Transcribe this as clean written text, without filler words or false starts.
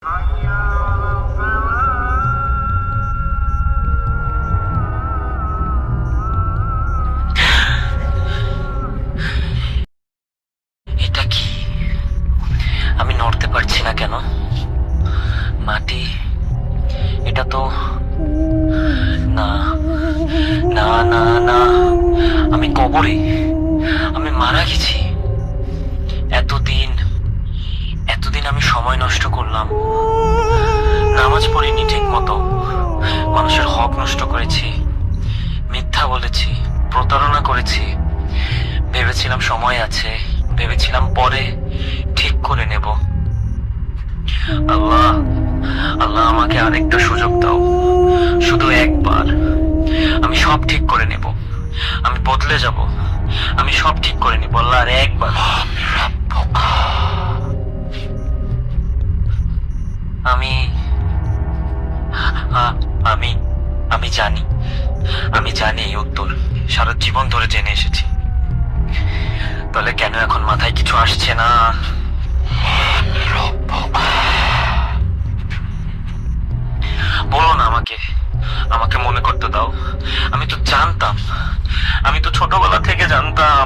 এটা কি? আমি নড়তে পারছি না কেন? মাটি, এটা তো না, না, না, না, আমি কবরে, আমি মারা গেছি। এতদিন এতদিন আমি সময় নষ্ট করলাম, নামাজ পড়িনি ঠিক মতো, মানুষের হক নষ্ট করেছি, মিথ্যা বলেছি, প্রতারণা করেছি। ভেবেছিলাম সময় আছে, ভেবেছিলাম পরে ঠিক করে নেব। আল্লাহ, আল্লাহ আমাকে আরেকটা সুযোগ দাও, শুধু একবার। আমি সব ঠিক করে নেব, আমি বদলে যাব, আমি সব ঠিক করে নেব আল্লাহ, আর একবার। আমি আমি আমি জানি, আমি জানি এই উত্তর, সারা জীবন ধরে জেনে এসেছি। তাহলে কেন এখন মাথায় কিছু আসছে না? বলো না আমাকে, আমাকে মনে করতে দাও। আমি তো জানতাম, আমি তো ছোটবেলা থেকে জানতাম